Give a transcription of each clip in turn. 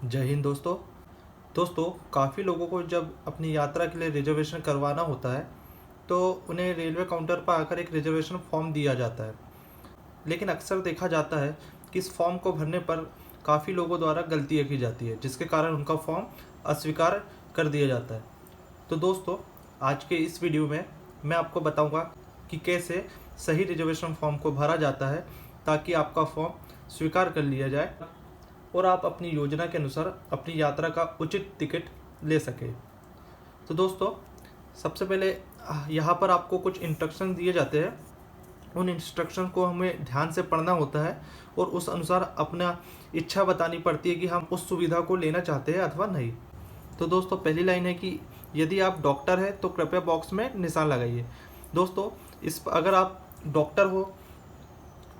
जय हिंद दोस्तों काफ़ी लोगों को जब अपनी यात्रा के लिए रिजर्वेशन करवाना होता है तो उन्हें रेलवे काउंटर पर आकर एक रिजर्वेशन फॉर्म दिया जाता है। लेकिन अक्सर देखा जाता है कि इस फॉर्म को भरने पर काफ़ी लोगों द्वारा गलतियाँ की जाती है, जिसके कारण उनका फॉर्म अस्वीकार कर दिया जाता है। तो दोस्तों, आज के इस वीडियो में मैं आपको बताऊंगा कि कैसे सही रिजर्वेशन फॉर्म को भरा जाता है ताकि आपका फॉर्म स्वीकार कर लिया जाए और आप अपनी योजना के अनुसार अपनी यात्रा का उचित टिकट ले सकें। तो दोस्तों, सबसे पहले यहाँ पर आपको कुछ इंस्ट्रक्शन दिए जाते हैं। उन इंस्ट्रक्शन को हमें ध्यान से पढ़ना होता है और उस अनुसार अपना इच्छा बतानी पड़ती है कि हम उस सुविधा को लेना चाहते हैं अथवा नहीं। तो दोस्तों, पहली लाइन है कि यदि आप डॉक्टर हैं तो कृपया बॉक्स में निशान लगाइए। दोस्तों, अगर आप डॉक्टर हो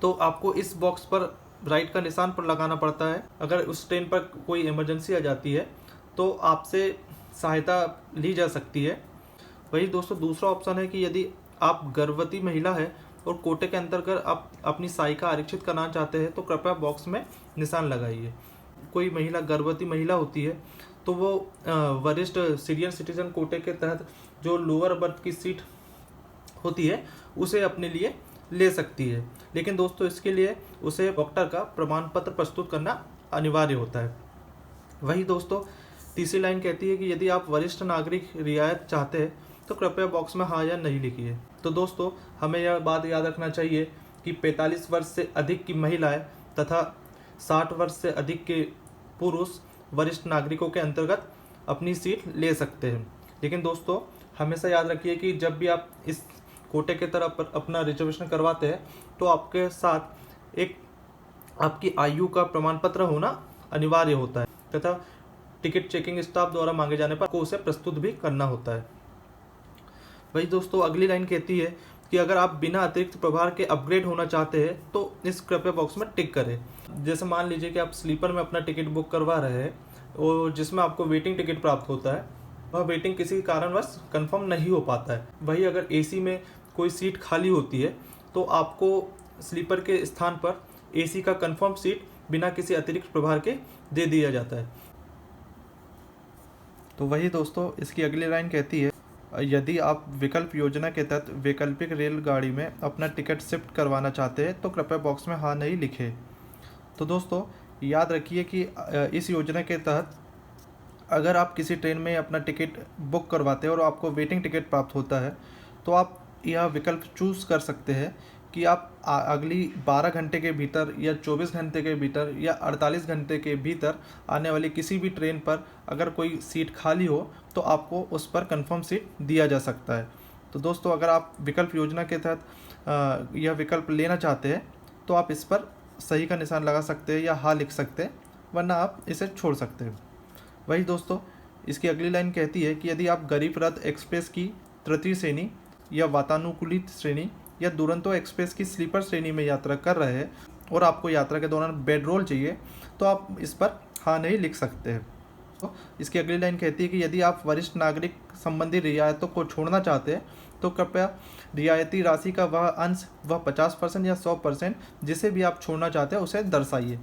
तो आपको इस बॉक्स पर राइट का निशान पर लगाना पड़ता है। अगर उस ट्रेन पर कोई इमरजेंसी आ जाती है तो आपसे सहायता ली जा सकती है। वही दोस्तों, दूसरा ऑप्शन है कि यदि आप गर्भवती महिला है और कोटे के अंतर्गत आप अपनी सहायिका आरक्षित करना चाहते हैं तो कृपया बॉक्स में निशान लगाइए। कोई महिला गर्भवती महिला होती है तो वो वरिष्ठ सीनियर सिटीजन कोटे के तहत जो लोअर बर्थ की सीट होती है उसे अपने लिए ले सकती है। लेकिन दोस्तों, इसके लिए उसे डॉक्टर का प्रमाण पत्र प्रस्तुत करना अनिवार्य होता है। वही दोस्तों, तीसरी लाइन कहती है कि यदि आप वरिष्ठ नागरिक रियायत चाहते हैं तो कृपया बॉक्स में हाँ या नहीं लिखिए। तो दोस्तों, हमें यह बात याद रखना चाहिए कि 45 वर्ष से अधिक की महिलाएं तथा 60 वर्ष से अधिक के पुरुष वरिष्ठ नागरिकों के अंतर्गत अपनी सीट ले सकते हैं। लेकिन दोस्तों, हमेशा याद रखिए कि जब भी आप इस कोटे के तरफ अपना रिजर्वेशन करवाते हैं तो आपके साथ एक आपकी आयु का प्रमाण पत्र होना अनिवार्य होता है तथा टिकट चेकिंग स्टाफ द्वारा मांगे जाने पर आपको उसे प्रस्तुत भी करना होता है। वही दोस्तों, अगली लाइन कहती है कि अगर आप बिना अतिरिक्त प्रभार के अपग्रेड होना चाहते हैं तो इस कृपया बॉक्स में टिक करें। जैसे मान लीजिए कि आप स्लीपर में अपना टिकट बुक करवा रहे हैं और जिसमें आपको वेटिंग टिकट प्राप्त होता है, वह वेटिंग किसी कारणवश कंफर्म नहीं हो पाता है। वही अगर एसी में कोई सीट खाली होती है तो आपको स्लीपर के स्थान पर एसी का कंफर्म सीट बिना किसी अतिरिक्त प्रभार के दे दिया जाता है। तो वही दोस्तों, इसकी अगली लाइन कहती है यदि आप विकल्प योजना के तहत वैकल्पिक रेलगाड़ी में अपना टिकट शिफ्ट करवाना चाहते हैं तो कृपया बॉक्स में हाँ नहीं लिखें। तो दोस्तों, याद रखिए कि इस योजना के तहत अगर आप किसी ट्रेन में अपना टिकट बुक करवाते हैं और आपको वेटिंग टिकट प्राप्त होता है तो आप यह विकल्प चूज़ कर सकते हैं कि आप अगली 12 घंटे के भीतर या 24 घंटे के भीतर या 48 घंटे के भीतर आने वाली किसी भी ट्रेन पर अगर कोई सीट खाली हो तो आपको उस पर कंफर्म सीट दिया जा सकता है। तो दोस्तों, अगर आप विकल्प योजना के तहत यह विकल्प लेना चाहते हैं तो आप इस पर सही का निशान लगा सकते हैं या हाँ लिख सकते हैं, वरना आप इसे छोड़ सकते हैं। वही दोस्तों, इसकी अगली लाइन कहती है कि यदि आप गरीब रथ एक्सप्रेस की तृतीय श्रेणी या वातानुकूलित श्रेणी या दुरंतो एक्सप्रेस की स्लीपर श्रेणी में यात्रा कर रहे हैं और आपको यात्रा के दौरान बेड रोल चाहिए तो आप इस पर हाँ नहीं लिख सकते हैं। तो इसकी अगली लाइन कहती है कि यदि आप वरिष्ठ नागरिक संबंधी रियायतों को छोड़ना चाहते हैं तो कृपया रियायती राशि का वह अंश, वह 50% या 100% जिसे भी आप छोड़ना चाहते हैं उसे दर्शाइए।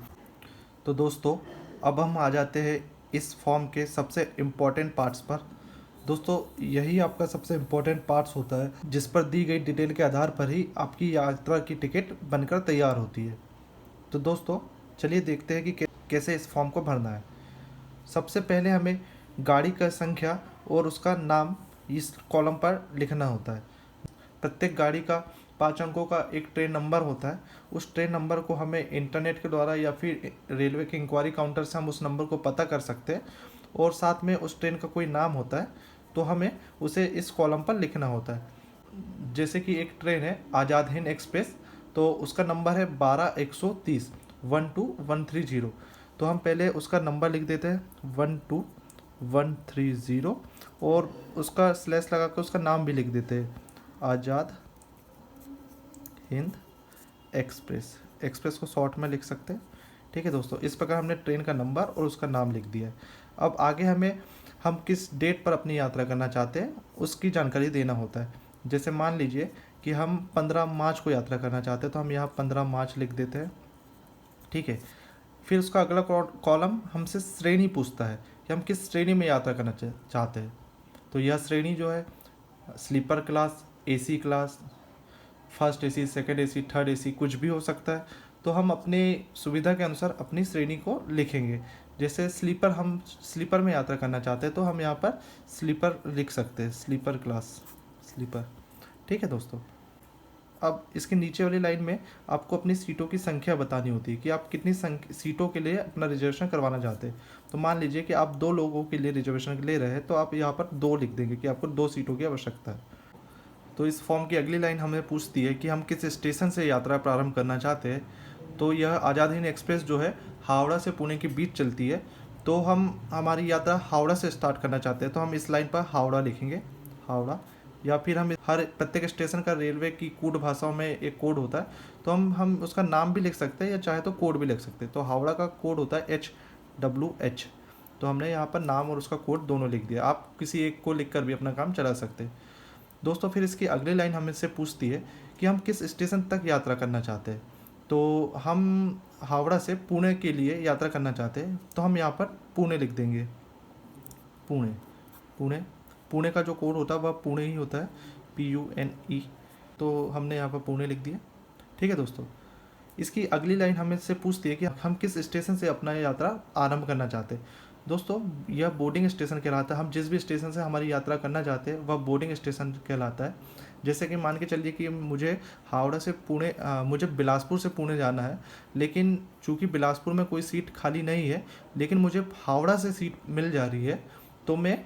तो दोस्तों, अब हम आ जाते हैं इस फॉर्म के सबसे इम्पोर्टेंट पार्ट्स पर। दोस्तों, यही आपका सबसे इम्पोर्टेंट पार्ट्स होता है जिस पर दी गई डिटेल के आधार पर ही आपकी यात्रा की टिकट बनकर तैयार होती है। तो दोस्तों, चलिए देखते हैं कि कैसे इस फॉर्म को भरना है। सबसे पहले हमें गाड़ी का संख्या और उसका नाम इस कॉलम पर लिखना होता है। प्रत्येक गाड़ी का 5 अंकों का एक ट्रेन नंबर होता है। उस ट्रेन नंबर को हमें इंटरनेट के द्वारा या फिर रेलवे के इंक्वायरी काउंटर से हम उस नंबर को पता कर सकते हैं और साथ में उस ट्रेन का कोई नाम होता है तो हमें उसे इस कॉलम पर लिखना होता है। जैसे कि एक ट्रेन है आज़ाद हिंद एक्सप्रेस, तो उसका नंबर है 12130 12130। तो हम पहले उसका नंबर लिख देते हैं 12130 और उसका स्लैश लगा कर उसका नाम भी लिख देते हैं आज़ाद हिंद एक्सप्रेस। एक्सप्रेस को शॉर्ट में लिख सकते हैं। ठीक है दोस्तों, इस प्रकार हमने ट्रेन का नंबर और उसका नाम लिख दिया है। अब आगे हम किस डेट पर अपनी यात्रा करना चाहते हैं उसकी जानकारी देना होता है। जैसे मान लीजिए कि हम 15 मार्च को यात्रा करना चाहते हैं तो हम यहाँ 15 मार्च लिख देते हैं। ठीक है, फिर उसका अगला कॉलम हमसे श्रेणी पूछता है कि हम किस श्रेणी में यात्रा करना चाहते हैं। तो यह श्रेणी जो है sleeper class, AC class, first AC, second AC, third AC कुछ भी हो सकता है। तो हम अपने सुविधा के अनुसार अपनी श्रेणी को लिखेंगे। जैसे स्लीपर, हम स्लीपर में यात्रा करना चाहते हैं तो हम यहाँ पर स्लीपर लिख सकते हैं, स्लीपर क्लास, स्लीपर। ठीक है दोस्तों। अब इसके नीचे वाली लाइन में आपको अपनी सीटों की संख्या बतानी होती है कि आप कितनी सीटों के लिए अपना रिजर्वेशन करवाना चाहते हैं। तो मान लीजिए कि आप 2 लोगों के लिए रिजर्वेशन ले रहे हैं, तो आप यहाँ पर 2 लिख देंगे कि आपको 2 सीटों की आवश्यकता है। तो इस फॉर्म की अगली लाइन हमें पूछती है कि हम किस स्टेशन से यात्रा प्रारंभ करना चाहते हैं। तो यह आज़ाद हिंद एक्सप्रेस जो है हावड़ा से पुणे के बीच चलती है। तो हम हमारी यात्रा हावड़ा से स्टार्ट करना चाहते हैं, तो हम इस लाइन पर हावड़ा लिखेंगे, हावड़ा। या फिर हम हर प्रत्येक स्टेशन का रेलवे की कूट भाषाओं में एक कोड होता है, तो हम उसका नाम भी लिख सकते हैं या चाहे तो कोड भी लिख सकते हैं। तो हावड़ा का कोड होता है HWH। तो हमने यहाँ पर नाम और उसका कोड दोनों लिख दिया। आप किसी एक को लिख कर भी अपना काम चला सकते हैं दोस्तों। फिर इसकी अगली लाइन हमें से पूछती है कि हम किस स्टेशन तक यात्रा करना चाहते हैं। तो हम हावड़ा से पुणे के लिए यात्रा करना चाहते हैं, तो हम यहाँ पर पुणे लिख देंगे, पुणे। पुणे पुणे का जो कोड होता है वह पुणे ही होता है, PUNE। तो हमने यहाँ पर पुणे लिख दिया। ठीक है दोस्तों। इसकी अगली लाइन हमें से पूछती है कि हम किस स्टेशन से अपना यात्रा आरंभ करना चाहते हैं। दोस्तों यह बोर्डिंग स्टेशन कहलाता है। हम जिस भी स्टेशन से हमारी यात्रा करना चाहते हैं वह बोर्डिंग स्टेशन कहलाता है। जैसे कि मान के चलिए कि मुझे हावड़ा से पुणे मुझे बिलासपुर से पुणे जाना है, लेकिन चूंकि बिलासपुर में कोई सीट खाली नहीं है, लेकिन मुझे हावड़ा से सीट मिल जा रही है, तो मैं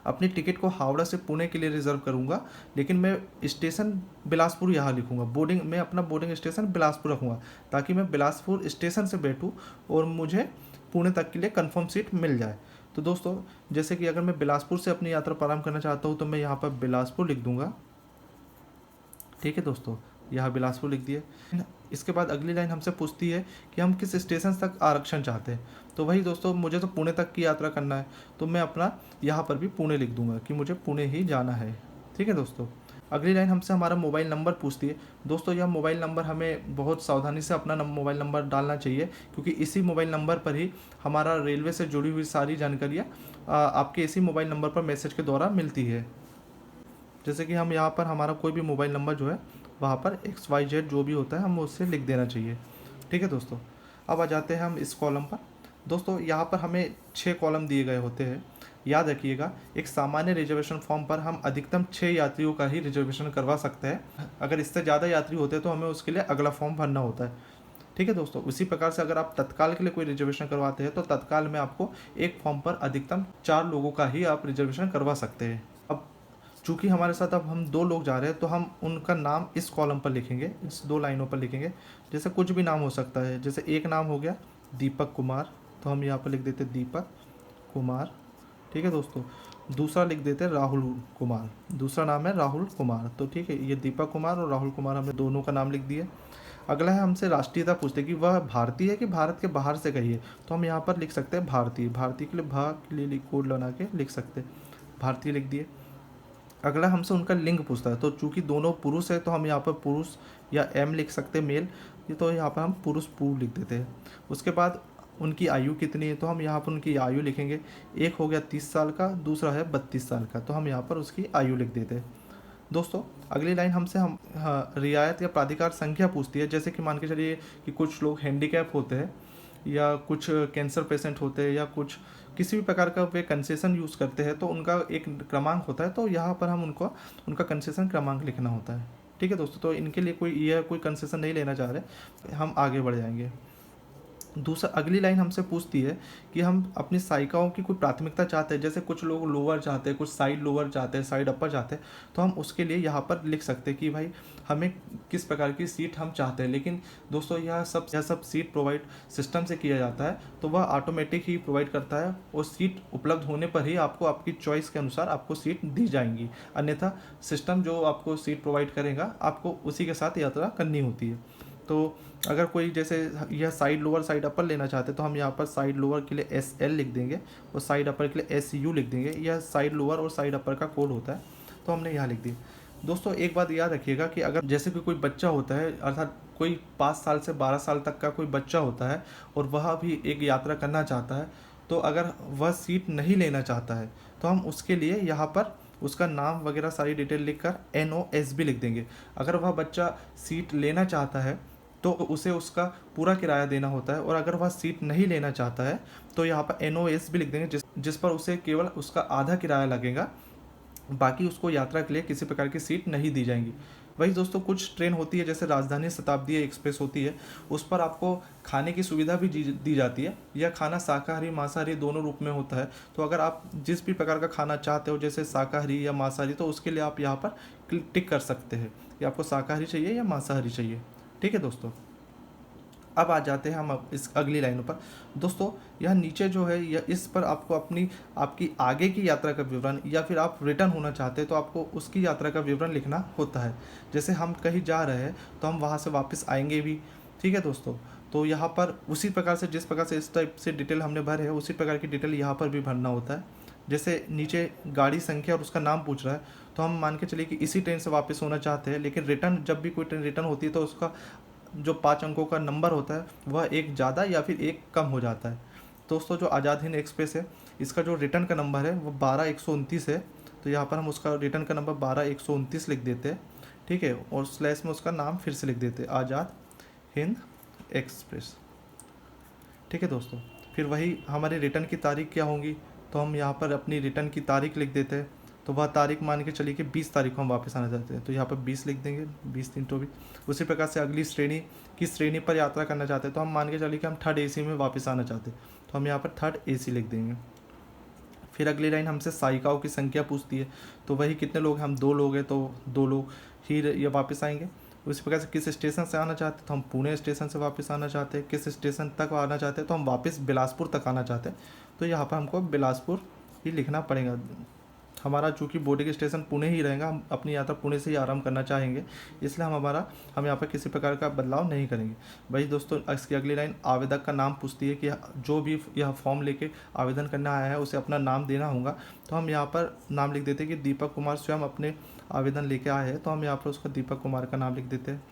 अपनी टिकट को हावड़ा से पुणे के लिए रिजर्व करूंगा, लेकिन मैं स्टेशन बिलासपुर यहाँ लिखूंगा। मैं अपना बोर्डिंग स्टेशन बिलासपुर रखूँगा, ताकि मैं बिलासपुर स्टेशन से बैठूँ और मुझे पुणे तक के लिए कंफर्म सीट मिल जाए। तो दोस्तों जैसे कि अगर मैं बिलासपुर से अपनी यात्रा प्रारंभ करना चाहता हूँ, तो मैं यहाँ पर बिलासपुर लिख दूंगा। ठीक है दोस्तों, यहाँ बिलासपुर लिख दिए। इसके बाद अगली लाइन हमसे पूछती है कि हम किस स्टेशन तक आरक्षण चाहते हैं। तो वही दोस्तों, मुझे तो पुणे तक की यात्रा करना है, तो मैं अपना यहाँ पर भी पुणे लिख दूंगा कि मुझे पुणे ही जाना है। ठीक है दोस्तों। अगली लाइन हमसे हमारा मोबाइल नंबर पूछती है। दोस्तों यह मोबाइल नंबर हमें बहुत सावधानी से अपना मोबाइल नंबर डालना चाहिए, क्योंकि इसी मोबाइल नंबर पर ही हमारा रेलवे से जुड़ी हुई सारी जानकारियाँ आपके इसी मोबाइल नंबर पर मैसेज के द्वारा मिलती है। जैसे कि हम यहाँ पर हमारा कोई भी मोबाइल नंबर जो है वहाँ पर XYZ जो भी होता है हम उससे लिख देना चाहिए। ठीक है दोस्तों। अब आ जाते हैं हम इस कॉलम पर। दोस्तों यहाँ पर हमें 6 कॉलम दिए गए होते हैं। याद रखिएगा, एक सामान्य रिजर्वेशन फॉर्म पर हम अधिकतम 6 यात्रियों का ही रिजर्वेशन करवा सकते हैं। अगर इससे ज़्यादा यात्री होते हैं तो हमें उसके लिए अगला फॉर्म भरना होता है। ठीक है दोस्तों। उसी प्रकार से अगर आप तत्काल के लिए कोई रिजर्वेशन करवाते हैं, तो तत्काल में आपको एक फॉर्म पर अधिकतम 4 लोगों का ही आप रिजर्वेशन करवा सकते हैं। अब चूँकि हमारे साथ अब हम 2 लोग जा रहे हैं, तो हम उनका नाम इस कॉलम पर लिखेंगे, इस 2 लाइनों पर लिखेंगे। जैसे कुछ भी नाम हो सकता है। जैसे एक नाम हो गया दीपक कुमार, तो हम यहाँ पर लिख देते दीपक कुमार। ठीक है दोस्तों। दूसरा लिख देते हैं राहुल कुमार, दूसरा नाम है राहुल कुमार। तो ठीक है, ये दीपक कुमार और राहुल कुमार हमने दोनों का नाम लिख दिया। अगला है हमसे राष्ट्रीयता पूछते कि वह भारतीय है कि भारत के बाहर से गई है। तो हम यहाँ पर लिख सकते हैं भारतीय। भारतीय के लिए भा के लिए कोड बना के लिख सकते हैं, भारतीय लिख दिए। अगला हमसे उनका लिंग पूछता है। तो चूंकि दोनों पुरुष है, तो हम यहाँ पर पुरुष या M लिख सकते हैं, मेल। ये तो यहाँ पर हम पुरुष पू लिख देते हैं। उसके बाद उनकी आयु कितनी है, तो हम यहाँ पर उनकी आयु लिखेंगे। एक हो गया 30 साल का, दूसरा है 32 साल का, तो हम यहाँ पर उसकी आयु लिख देते हैं। दोस्तों अगली लाइन हमसे रियायत या प्राधिकार संख्या पूछती है। जैसे कि मान के चलिए कि कुछ लोग हैंडीकैप होते हैं, या कुछ कैंसर पेशेंट होते हैं, या कुछ किसी भी प्रकार का वे कंसेशन यूज़ करते हैं, तो उनका एक क्रमांक होता है। तो यहाँ पर हम उनका कंसेशन क्रमांक लिखना होता है। ठीक है दोस्तों। तो इनके लिए कोई कंसेशन नहीं लेना चाह रहे, हम आगे बढ़ जाएंगे। दूसरा अगली लाइन हमसे पूछती है कि हम अपनी सहायिकाओं की कोई प्राथमिकता चाहते हैं। जैसे कुछ लोग लोअर चाहते हैं, कुछ साइड लोअर चाहते हैं, साइड अपर चाहते हैं, तो हम उसके लिए यहाँ पर लिख सकते हैं कि भाई हमें किस प्रकार की सीट हम चाहते हैं। लेकिन दोस्तों यह सब सीट प्रोवाइड सिस्टम से किया जाता है, तो वह ऑटोमेटिक ही प्रोवाइड करता है, और सीट उपलब्ध होने पर ही आपको आपकी चॉइस के अनुसार आपको सीट दी जाएंगी। अन्यथा सिस्टम जो आपको सीट प्रोवाइड करेगा, आपको उसी के साथ यात्रा करनी होती है। तो अगर कोई जैसे यह साइड लोअर साइड अपर लेना चाहते हैं, तो हम यहाँ पर साइड लोअर के लिए SL लिख देंगे और साइड अपर के लिए SU लिख देंगे। यह साइड लोअर और साइड अपर का कोड होता है, तो हमने यहाँ लिख दिया। दोस्तों एक बात याद रखिएगा कि अगर जैसे कि कोई बच्चा होता है, अर्थात कोई 5 साल से 12 साल तक का कोई बच्चा होता है और वह भी एक यात्रा करना चाहता है, तो अगर वह सीट नहीं लेना चाहता है तो हम उसके लिए यहाँ पर उसका नाम वगैरह सारी डिटेल लिखकर NOS भी लिख देंगे। अगर वह बच्चा सीट लेना चाहता है तो उसे उसका पूरा किराया देना होता है, और अगर वह सीट नहीं लेना चाहता है तो यहाँ पर NOS भी लिख देंगे, जिस पर उसे केवल उसका आधा किराया लगेगा, बाकी उसको यात्रा के लिए किसी प्रकार की सीट नहीं दी जाएंगी। वही दोस्तों कुछ ट्रेन होती है जैसे राजधानी शताब्दी एक्सप्रेस होती है, उस पर आपको खाने की सुविधा भी दी जाती है। यह खाना शाकाहारी मांसाहारी दोनों रूप में होता है, तो अगर आप जिस भी प्रकार का खाना चाहते हो जैसे शाकाहारी या मांसाहारी, तो उसके लिए आप यहाँ पर टिक कर सकते हैं कि आपको शाकाहारी चाहिए या मांसाहारी चाहिए। ठीक है दोस्तों, अब आ जाते हैं हम इस अगली लाइनों पर। दोस्तों यह नीचे जो है यह इस पर आपको आपकी आगे की यात्रा का विवरण, या फिर आप रिटर्न होना चाहते हैं तो आपको उसकी यात्रा का विवरण लिखना होता है। जैसे हम कहीं जा रहे हैं तो हम वहाँ से वापस आएंगे भी। ठीक है दोस्तों, तो यहाँ पर उसी प्रकार से जिस प्रकार से इस टाइप से डिटेल हमने भरे है उसी प्रकार की डिटेल यहाँ पर भी भरना होता है। जैसे नीचे गाड़ी संख्या और उसका नाम पूछ रहा है, तो हम मान के चलिए कि इसी ट्रेन से वापस होना चाहते हैं, लेकिन रिटर्न जब भी कोई ट्रेन रिटर्न होती है तो उसका जो 5 अंकों का नंबर होता है वह एक ज़्यादा या फिर एक कम हो जाता है। दोस्तों जो आज़ाद हिंद एक्सप्रेस है, इसका जो रिटर्न का नंबर है वो 12129 है, तो यहाँ पर हम उसका रिटर्न का नंबर 12129 लिख देते हैं। ठीक है, और स्लैश में उसका नाम फिर से लिख देते हैं, आज़ाद हिंद एक्सप्रेस। ठीक है दोस्तों, फिर वही हमारे रिटर्न की तारीख क्या होंगी, तो हम यहाँ पर अपनी रिटर्न की तारीख लिख देते हैं। तो वह तारीख मान के चलिए कि 20 तारीख को हम वापस आना चाहते हैं, तो यहाँ पर 20 लिख देंगे, 20 उसी प्रकार से अगली श्रेणी की श्रेणी पर यात्रा करना चाहते हैं, तो हम मान के चलिए कि हम 3rd AC में वापस आना चाहते हैं, तो हम यहाँ पर 3rd AC लिख देंगे। फिर अगली लाइन हमसे सहायिकाओं की संख्या पूछती है, तो वही कितने लोग हैं, हम 2 लोग हैं तो 2 लोग ही ये वापस आएंगे। उसी प्रकार से किस स्टेशन से आना चाहते हैं, तो हम पुणे स्टेशन से वापस आना चाहते हैं। किस स्टेशन तक आना चाहते हैं, तो हम वापस बिलासपुर तक आना चाहते हैं, तो यहाँ पर हमको बिलासपुर ही लिखना पड़ेगा। हमारा चूँकि बोर्डिंग स्टेशन पुणे ही रहेगा, हम अपनी यात्रा पुणे से ही आरंभ करना चाहेंगे, इसलिए हम यहाँ पर किसी प्रकार का बदलाव नहीं करेंगे। वही दोस्तों इसकी अगली लाइन आवेदक का नाम पूछती है कि जो भी यह फॉर्म लेके आवेदन करने आया है उसे अपना नाम देना होगा, तो हम यहाँ पर नाम लिख देते हैं कि दीपक कुमार स्वयं अपने आवेदन लेके आए हैं, तो हम यहाँ पर उसका दीपक कुमार का नाम लिख देते हैं।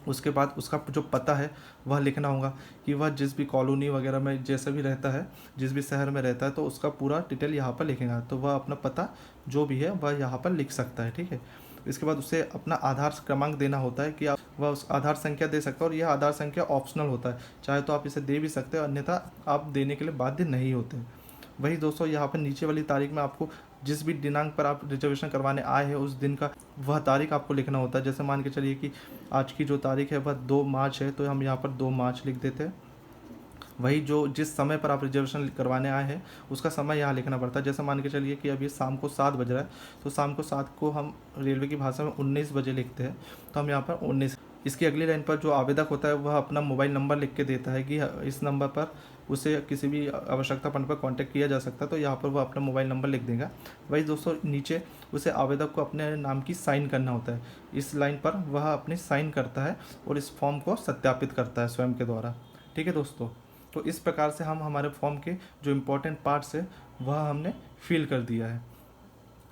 उसके बाद उसका जो पता है वह लिखना होगा कि वह जिस भी कॉलोनी वगैरह में जैसे भी रहता है, जिस भी शहर में रहता है, तो उसका पूरा डिटेल यहाँ पर लिखेगा, तो वह अपना पता जो भी है वह यहाँ पर लिख सकता है। ठीक है, इसके बाद उसे अपना आधार क्रमांक देना होता है कि वह उस आधार संख्या दे सकता है, और यह आधार संख्या ऑप्शनल होता है, चाहे तो आप इसे दे भी सकते हो, अन्यथा आप देने के लिए बाध्य नहीं होते। वही दोस्तों यहाँ पर नीचे वाली तारीख में आपको जिस भी दिनांक पर आप रिजर्वेशन करवाने आए हैं उस दिन का वह तारीख आपको लिखना होता है। जैसे मान के चलिए कि आज की जो तारीख है वह 2 मार्च है, तो हम यहाँ पर 2 मार्च लिख देते हैं। वही जो जिस समय पर आप रिजर्वेशन करवाने आए हैं उसका समय यहाँ लिखना पड़ता है। जैसे मान के चलिए कि अभी शाम को 7 बज रहा है, तो शाम को 7 को हम रेलवे की भाषा में 19 बजे लिखते हैं, तो हम यहाँ पर 19। इसकी अगली लाइन पर जो आवेदक होता है वह अपना मोबाइल नंबर लिख के देता है कि इस नंबर पर उसे किसी भी आवश्यकता पड़ने पर कांटेक्ट किया जा सकता है, तो यहाँ पर वह अपना मोबाइल नंबर लिख देगा। वही दोस्तों नीचे उसे आवेदक को अपने नाम की साइन करना होता है। इस लाइन पर वह अपनी साइन करता है और इस फॉर्म को सत्यापित करता है स्वयं के द्वारा। ठीक है दोस्तों, तो इस प्रकार से हम हमारे फॉर्म के जो इम्पोर्टेंट पार्ट्स है वह हमने फिल कर दिया है।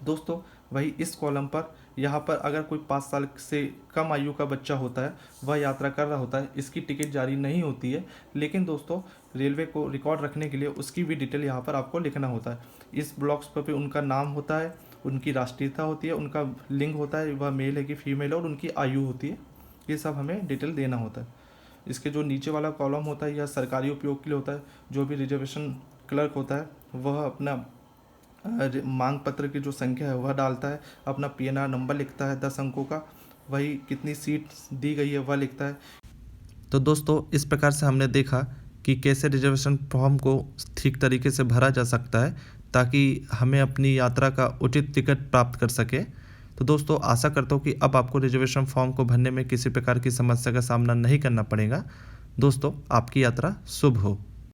दोस्तों वही इस कॉलम पर यहाँ पर अगर कोई 5 साल से कम आयु का बच्चा होता है, वह यात्रा कर रहा होता है, इसकी टिकट जारी नहीं होती है, लेकिन दोस्तों रेलवे को रिकॉर्ड रखने के लिए उसकी भी डिटेल यहाँ पर आपको लिखना होता है। इस ब्लॉक्स पर भी उनका नाम होता है, उनकी राष्ट्रीयता होती है, उनका लिंग होता है, वह मेल है कि फीमेल है, और उनकी आयु होती है, ये सब हमें डिटेल देना होता है। इसके जो नीचे वाला कॉलम होता है यह सरकारी उपयोग के लिए होता है। जो भी रिजर्वेशन क्लर्क होता है वह अपना मांग पत्र की जो संख्या है वह डालता है, अपना PNR नंबर लिखता है 10 अंकों का, वही कितनी सीट दी गई है वह लिखता है। तो दोस्तों इस प्रकार से हमने देखा कि कैसे रिजर्वेशन फॉर्म को ठीक तरीके से भरा जा सकता है ताकि हमें अपनी यात्रा का उचित टिकट प्राप्त कर सके। तो दोस्तों आशा करता हूँ कि अब आपको रिजर्वेशन फॉर्म को भरने में किसी प्रकार की समस्या का सामना नहीं करना पड़ेगा। दोस्तों आपकी यात्रा शुभ हो।